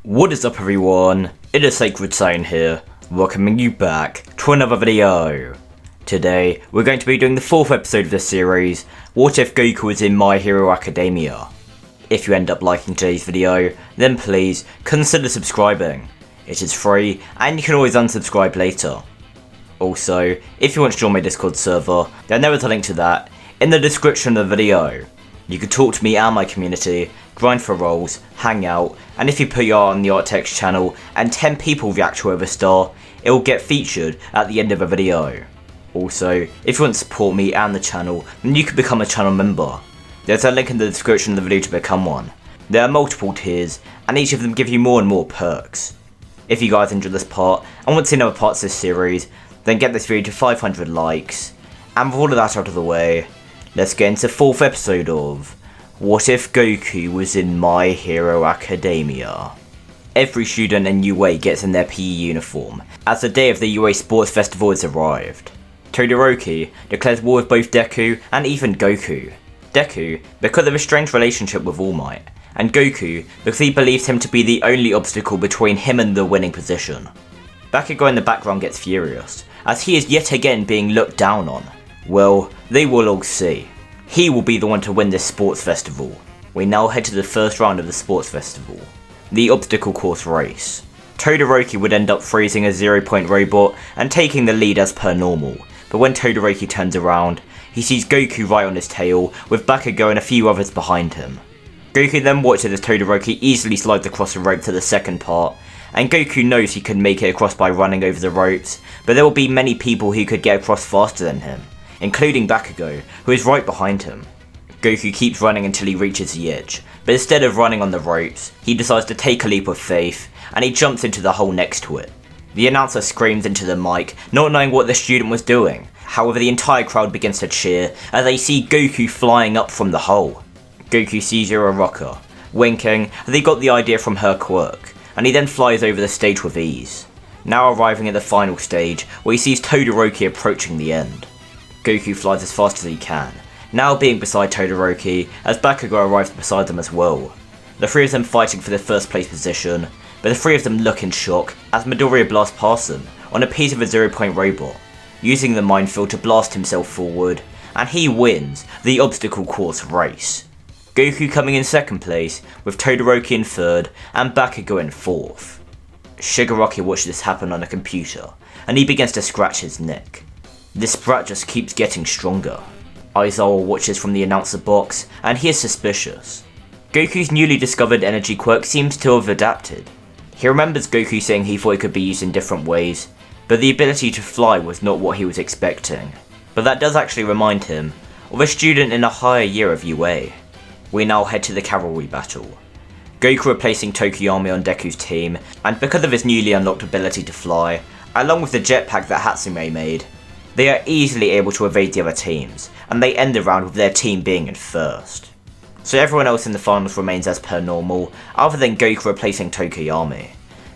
What is up everyone, it is Sacred Saiyan here, welcoming you back to another video. Today, we're going to be doing the 4th episode of this series, What If Goku Was in My Hero Academia? If you end up liking today's video, then please consider subscribing. It is free, and you can always unsubscribe later. Also, if you want to join my Discord server, then there is a link to that in the description of the video. You can talk to me and my community, grind for roles, hang out, and if you put your art on the Art Text channel and 10 people react to over star, it will get featured at the end of a video. Also, if you want to support me and the channel, then you can become a channel member. There's a link in the description of the video to become one. There are multiple tiers, and each of them give you more and more perks. If you guys enjoyed this part and want to see another parts of this series, then get this video to 500 likes. And with all of that out of the way, let's get into the 4th episode of What If Goku Was in My Hero Academia? Every student in UA gets in their PE uniform, as the day of the UA Sports Festival has arrived. Todoroki declares war with both Deku and even Goku. Deku because of a strange relationship with All Might, and Goku because he believes him to be the only obstacle between him and the winning position. Bakugo in the background gets furious, as he is yet again being looked down on. Well, they will all see. He will be the one to win this sports festival. We now head to the first round of the sports festival, the obstacle course race. Todoroki would end up freezing a 0-point robot and taking the lead as per normal, but when Todoroki turns around, he sees Goku right on his tail, with Bakugo and a few others behind him. Goku then watches as Todoroki easily slides across the rope to the second part, and Goku knows he can make it across by running over the ropes, but there will be many people who could get across faster than him, including Bakugo, who is right behind him. Goku keeps running until he reaches the edge, but instead of running on the ropes, he decides to take a leap of faith, and he jumps into the hole next to it. The announcer screams into the mic, not knowing what the student was doing. However, the entire crowd begins to cheer as they see Goku flying up from the hole. Goku sees Yura Rocker, winking as he got the idea from her quirk, and he then flies over the stage with ease. Now arriving at the final stage, where he sees Todoroki approaching the end. Goku flies as fast as he can, now being beside Todoroki as Bakugo arrives beside them as well. The three of them fighting for the first place position, but the three of them look in shock as Midoriya blasts past them on a piece of a 0-point robot, using the minefield to blast himself forward, and he wins the obstacle course race. Goku coming in second place, with Todoroki in third and Bakugo in fourth. Shigaraki watches this happen on a computer, and he begins to scratch his neck. This sprat just keeps getting stronger. Aizawa watches from the announcer box, and he is suspicious. Goku's newly discovered energy quirk seems to have adapted. He remembers Goku saying he thought it could be used in different ways, but the ability to fly was not what he was expecting. But that does actually remind him of a student in a higher year of UA. We now head to the Cavalry Battle. Goku replacing Tokiyami on Deku's team, and because of his newly unlocked ability to fly, along with the jetpack that Hatsume made, they are easily able to evade the other teams, and they end the round with their team being in first. So everyone else in the finals remains as per normal, other than Goku replacing Tokiyami,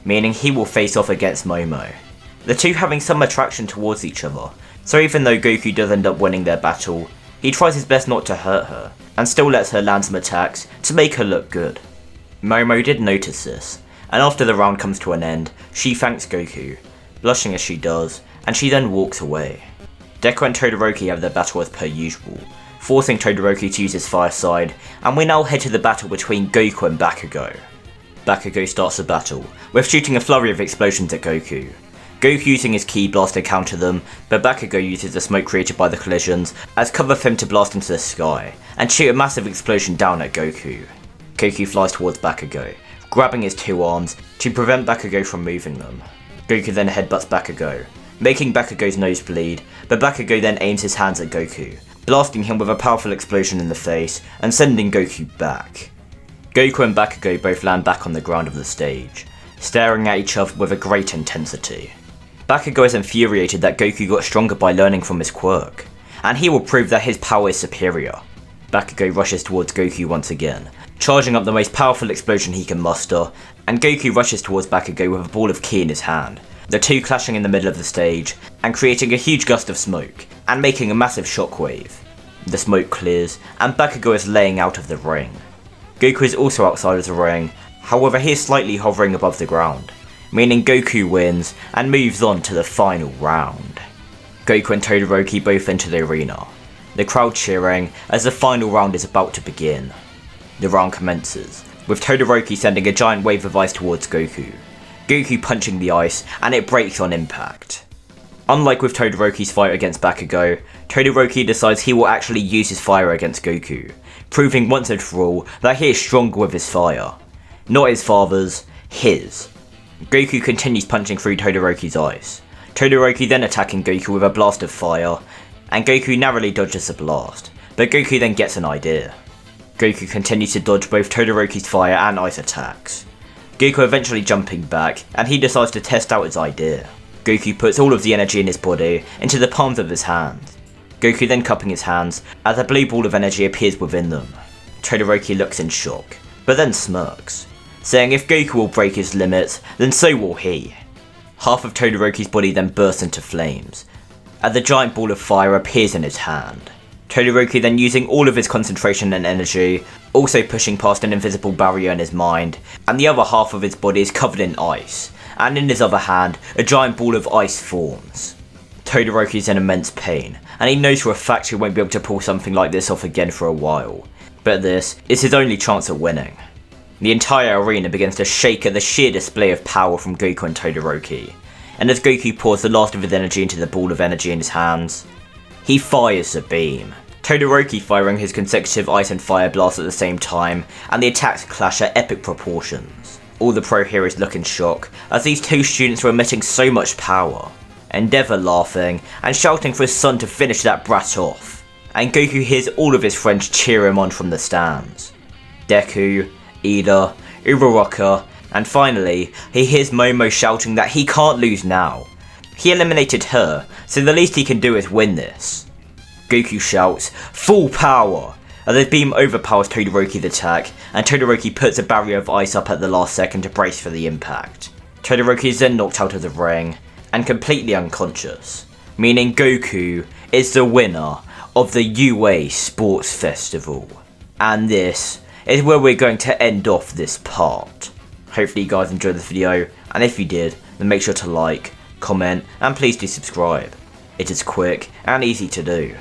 meaning he will face off against Momo. The two having some attraction towards each other, so even though Goku does end up winning their battle, he tries his best not to hurt her, and still lets her land some attacks to make her look good. Momo did notice this, and after the round comes to an end, she thanks Goku, blushing as she does, and she then walks away. Deku and Todoroki have their battle as per usual, forcing Todoroki to use his fire side, and we now head to the battle between Goku and Bakugo. Bakugo starts the battle, with shooting a flurry of explosions at Goku. Goku using his Ki Blast to counter them, but Bakugo uses the smoke created by the collisions as cover for him to blast into the sky, and shoot a massive explosion down at Goku. Goku flies towards Bakugo, grabbing his two arms to prevent Bakugo from moving them. Goku then headbutts Bakugo, making Bakugo's nose bleed, but Bakugo then aims his hands at Goku, blasting him with a powerful explosion in the face and sending Goku back. Goku and Bakugo both land back on the ground of the stage, staring at each other with a great intensity. Bakugo is infuriated that Goku got stronger by learning from his quirk, and he will prove that his power is superior. Bakugo rushes towards Goku once again, charging up the most powerful explosion he can muster, and Goku rushes towards Bakugo with a ball of Ki in his hand, the two clashing in the middle of the stage, and creating a huge gust of smoke, and making a massive shockwave. The smoke clears, and Bakugo is laying out of the ring. Goku is also outside of the ring, However, he is slightly hovering above the ground, meaning Goku wins and moves on to the final round. Goku and Todoroki both enter the arena, the crowd cheering as the final round is about to begin. The round commences, with Todoroki sending a giant wave of ice towards Goku, Goku punching the ice and it breaks on impact. Unlike with Todoroki's fight against Bakugo, Todoroki decides he will actually use his fire against Goku, proving once and for all that he is stronger with his fire. Not his father's, his. Goku continues punching through Todoroki's ice, Todoroki then attacking Goku with a blast of fire, and Goku narrowly dodges the blast, but Goku then gets an idea. Goku continues to dodge both Todoroki's fire and ice attacks. Goku eventually jumping back, and he decides to test out his idea. Goku puts all of the energy in his body into the palms of his hands. Goku then cupping his hands as a blue ball of energy appears within them. Todoroki looks in shock, but then smirks, saying if Goku will break his limits, then so will he. Half of Todoroki's body then bursts into flames, as the giant ball of fire appears in his hand. Todoroki then using all of his concentration and energy, also pushing past an invisible barrier in his mind, and the other half of his body is covered in ice, and in his other hand, a giant ball of ice forms. Todoroki is in immense pain, and he knows for a fact he won't be able to pull something like this off again for a while, but this is his only chance at winning. The entire arena begins to shake at the sheer display of power from Goku and Todoroki, and as Goku pours the last of his energy into the ball of energy in his hands, he fires a beam. Todoroki firing his consecutive ice and fire blasts at the same time, and the attacks clash at epic proportions. All the pro heroes look in shock, as these two students were emitting so much power. Endeavour laughing, and shouting for his son to finish that brat off. And Goku hears all of his friends cheer him on from the stands. Deku, Ida, Uraraka, and finally, he hears Momo shouting that he can't lose now. He eliminated her, so the least he can do is win this. Goku shouts, "Full power!" as the beam overpowers Todoroki's attack, and Todoroki puts a barrier of ice up at the last second to brace for the impact. Todoroki is then knocked out of the ring, and completely unconscious, meaning Goku is the winner of the UA Sports Festival. And this is where we're going to end off this part. Hopefully you guys enjoyed this video, and if you did, then make sure to like, comment, and please do subscribe. It is quick and easy to do.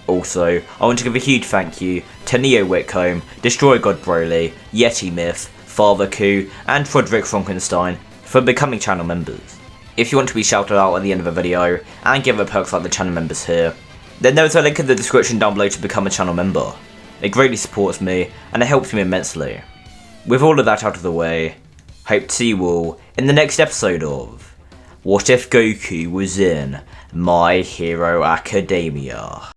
Also, I want to give a huge thank you to Neo Whitcomb, Destroy God Broly, Yeti Myth, Father Ku, and Frederick Frankenstein for becoming channel members. If you want to be shouted out at the end of a video, and give a perks like the channel members here, then there's a link in the description down below to become a channel member. It greatly supports me, and it helps me immensely. With all of that out of the way, hope to see you all in the next episode of What If Goku Was in My Hero Academia.